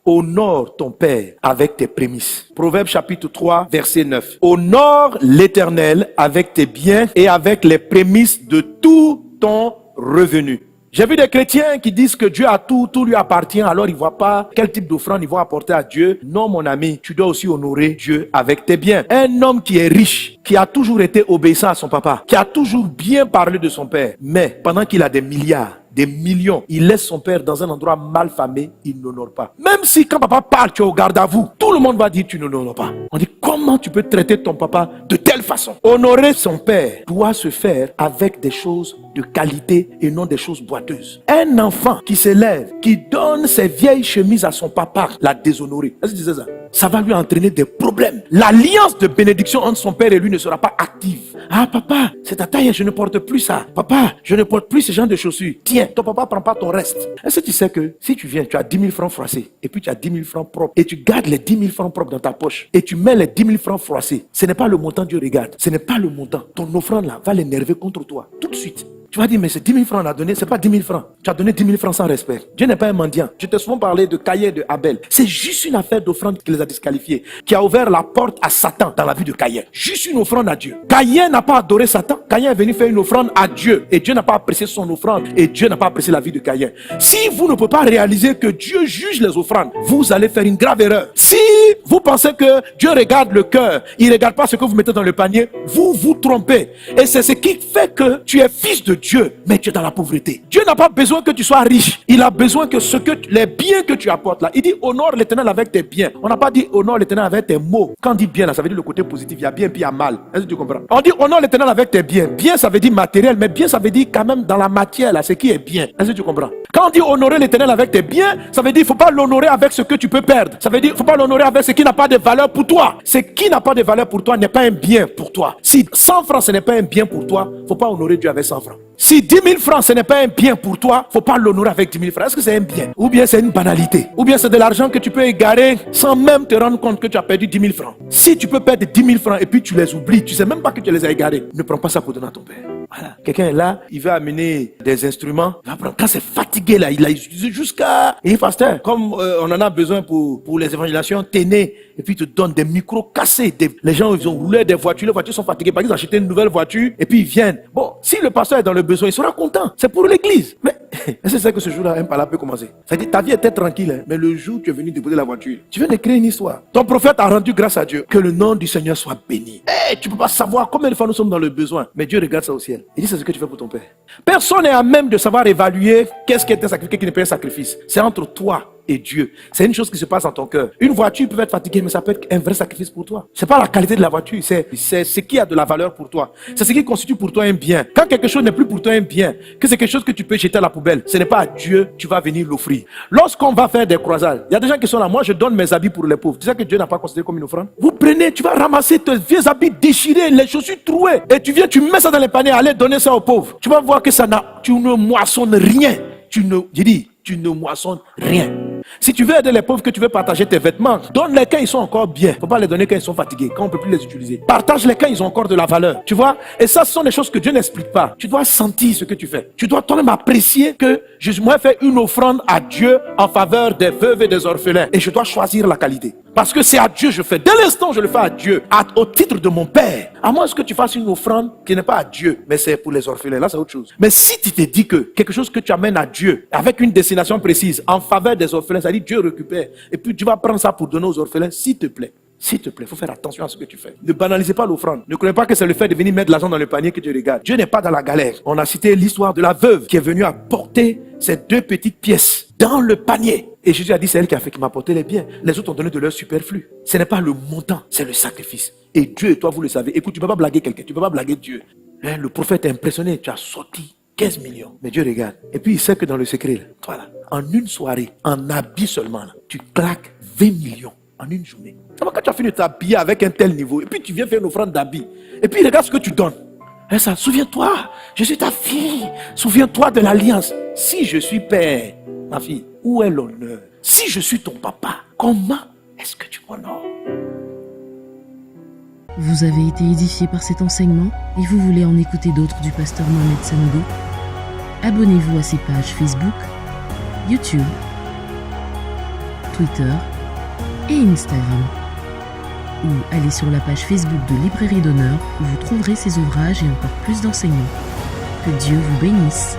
honore ton père avec tes prémices. Proverbe chapitre 3, verset 9. Honore l'Éternel avec tes biens et avec les prémices de tout ton revenu. J'ai vu des chrétiens qui disent que Dieu a tout lui appartient, alors ils ne voient pas quel type d'offrande ils vont apporter à Dieu. Non, mon ami, tu dois aussi honorer Dieu avec tes biens. Un homme qui est riche, qui a toujours été obéissant à son papa, qui a toujours bien parlé de son père, mais pendant qu'il a des milliards, des millions, il laisse son père dans un endroit mal famé, il n'honore pas. Même si quand papa parle, tu es au garde à vous, tout le monde va dire tu n'honores pas. On dit comment tu peux traiter ton papa de telle façon? Honorer son père doit se faire avec des choses de qualité et non des choses boiteuses. Un enfant qui s'élève, qui donne ses vieilles chemises à son papa, l'a déshonoré. Est-ce que tu sais ça? Ça va lui entraîner des problèmes. L'alliance de bénédiction entre son père et lui ne sera pas active. Ah papa, c'est ta taille, je ne porte plus ça. Papa, je ne porte plus ce genre de chaussures. Tiens, ton papa prend pas ton reste. Est-ce que tu sais que si tu viens, tu as 10 000 francs froissés et puis tu as 10 000 francs propres et tu gardes les 10 000 francs propres dans ta poche et tu mets les 10 000 francs froissés. Ce n'est pas le montant Dieu regarde. Ce n'est pas le montant. Ton offrande là va l'énerver contre toi tout de suite. Tu vas dire, mais c'est 10 000 francs qu'on a donné, c'est pas 10 000 francs. Tu as donné 10 000 francs sans respect. Dieu n'est pas un mendiant. Je t'ai souvent parlé de Caïn et de Abel. C'est juste une affaire d'offrande qui les a disqualifiés, qui a ouvert la porte à Satan dans la vie de Caïn. Juste une offrande à Dieu. Caïn n'a pas adoré Satan. Caïn est venu faire une offrande à Dieu. Et Dieu n'a pas apprécié son offrande. Et Dieu n'a pas apprécié la vie de Caïn. Si vous ne pouvez pas réaliser que Dieu juge les offrandes, vous allez faire une grave erreur. Si vous pensez que Dieu regarde le cœur, il ne regarde pas ce que vous mettez dans le panier, vous vous trompez. Et c'est ce qui fait que tu es fils de Dieu, mais tu es dans la pauvreté. Dieu n'a pas besoin que tu sois riche. Il a besoin que les biens que tu apportes là. Il dit honore l'Éternel avec tes biens. On n'a pas dit honore l'Éternel avec tes mots. Quand on dit bien là, ça veut dire le côté positif. Il y a bien puis il y a mal. Est-ce que tu comprends? On dit honore l'Éternel avec tes biens. Bien, ça veut dire matériel, mais bien, ça veut dire quand même dans la matière là, ce qui est bien. Est-ce que tu comprends? Quand on dit honorer l'Éternel avec tes biens, ça veut dire il ne faut pas l'honorer avec ce que tu peux perdre. Ça veut dire il ne faut pas l'honorer avec ce qui n'a pas de valeur pour toi. Ce qui n'a pas de valeur pour toi n'est pas un bien pour toi. Si 100 francs ce n'est pas un bien pour toi, il ne faut pas honorer Dieu avec 100 francs. Si 10 000 francs ce n'est pas un bien pour toi, il ne faut pas l'honorer avec 10 000 francs. Est-ce que c'est un bien? Ou bien c'est une banalité? Ou bien c'est de l'argent que tu peux égarer sans même te rendre compte que tu as perdu 10 000 francs? Si tu peux perdre 10 000 francs et puis tu les oublies, tu ne sais même pas que tu les as égarés, ne prends pas ça pour donner à ton père. Voilà. Quelqu'un est là, il veut amener des instruments, il va prendre. Quand c'est fatigué là, il a utilisé jusqu'à... Et pasteur, comme on en a besoin pour les évangélisations, tenez, et puis il te donne des micros cassés. Les gens, ils ont roulé des voitures, les voitures sont fatiguées, par exemple, ils ont acheté une nouvelle voiture, et puis ils viennent. Bon, si le pasteur est dans le besoin, il sera content. C'est pour l'église. Mais est-ce que c'est que ce jour-là, un pala peut commencer? C'est-à-dire, ta vie était tranquille, hein, mais le jour où tu es venu déposer la voiture, tu viens de créer une histoire. Ton prophète a rendu grâce à Dieu. Que le nom du Seigneur soit béni. Tu ne peux pas savoir combien de fois nous sommes dans le besoin, mais Dieu regarde ça au ciel. Il dit, c'est ce que tu fais pour ton père. Personne n'est à même de savoir évaluer qu'est-ce qui est un sacrifice, qu'est-ce qui n'est pas un sacrifice. C'est entre toi et Dieu. C'est une chose qui se passe dans ton cœur. Une voiture peut être fatiguée, mais ça peut être un vrai sacrifice pour toi. C'est pas la qualité de la voiture, c'est ce qui a de la valeur pour toi. C'est ce qui constitue pour toi un bien. Quand quelque chose n'est plus pour toi un bien, que c'est quelque chose que tu peux jeter à la poubelle, ce n'est pas à Dieu, tu vas venir l'offrir. Lorsqu'on va faire des croisades, il y a des gens qui sont là, moi je donne mes habits pour les pauvres. Tu sais que Dieu n'a pas considéré comme une offrande? Vous prenez, tu vas ramasser tes vieux habits déchirés, les chaussures trouées, et tu viens, tu mets ça dans les paniers, allez donner ça aux pauvres. Tu vas voir que tu ne moissonnes rien. Tu ne moissonnes rien. Si tu veux aider les pauvres, que tu veux partager tes vêtements, donne-les quand ils sont encore bien. Il ne faut pas les donner quand ils sont fatigués, quand on ne peut plus les utiliser. Partage-les quand ils ont encore de la valeur. Tu vois? Et ça, ce sont des choses que Dieu n'explique pas. Tu dois sentir ce que tu fais. Tu dois toi-même apprécier que moi, fait une offrande à Dieu en faveur des veuves et des orphelins. Et je dois choisir la qualité. Parce que c'est à Dieu que je fais. Dès l'instant où je le fais à Dieu, au titre de mon Père, à moins que tu fasses une offrande qui n'est pas à Dieu, mais c'est pour les orphelins. Là, c'est autre chose. Mais si tu te dis que quelque chose que tu amènes à Dieu, avec une destination précise, en faveur des orphelins, ça dit Dieu récupère. Et puis tu vas prendre ça pour donner aux orphelins, s'il te plaît. S'il te plaît, il faut faire attention à ce que tu fais. Ne banalisez pas l'offrande. Ne croyez pas que c'est le fait de venir mettre l'argent dans le panier que Dieu regarde. Dieu n'est pas dans la galère. On a cité l'histoire de la veuve qui est venue apporter ces 2 petites pièces dans le panier. Et Jésus a dit, c'est elle qui m'a apporté les biens. Les autres ont donné de leur superflu. Ce n'est pas le montant, c'est le sacrifice. Et Dieu et toi, vous le savez. Écoute, tu ne peux pas blaguer quelqu'un, tu ne peux pas blaguer Dieu. Le prophète est impressionné, tu as sorti 15 millions. Mais Dieu regarde. Et puis il sait que dans le secret, là, voilà, en une soirée, en habit seulement, là, tu claques 20 millions en une journée. Quand tu as fini de t'habiller avec un tel niveau, et puis tu viens faire une offrande d'habit, et puis regarde ce que tu donnes. Et ça, souviens-toi, je suis ta fille. Souviens-toi de l'alliance. Si je suis père, ma fille, où est l'honneur? Si je suis ton papa, comment est-ce que tu m'honores? Vous avez été édifié par cet enseignement et vous voulez en écouter d'autres du pasteur Mohamed Sanogo? Abonnez-vous à ses pages Facebook, YouTube, Twitter et Instagram. Ou allez sur la page Facebook de Librairie d'Honneur où vous trouverez ces ouvrages et encore plus d'enseignements. Que Dieu vous bénisse.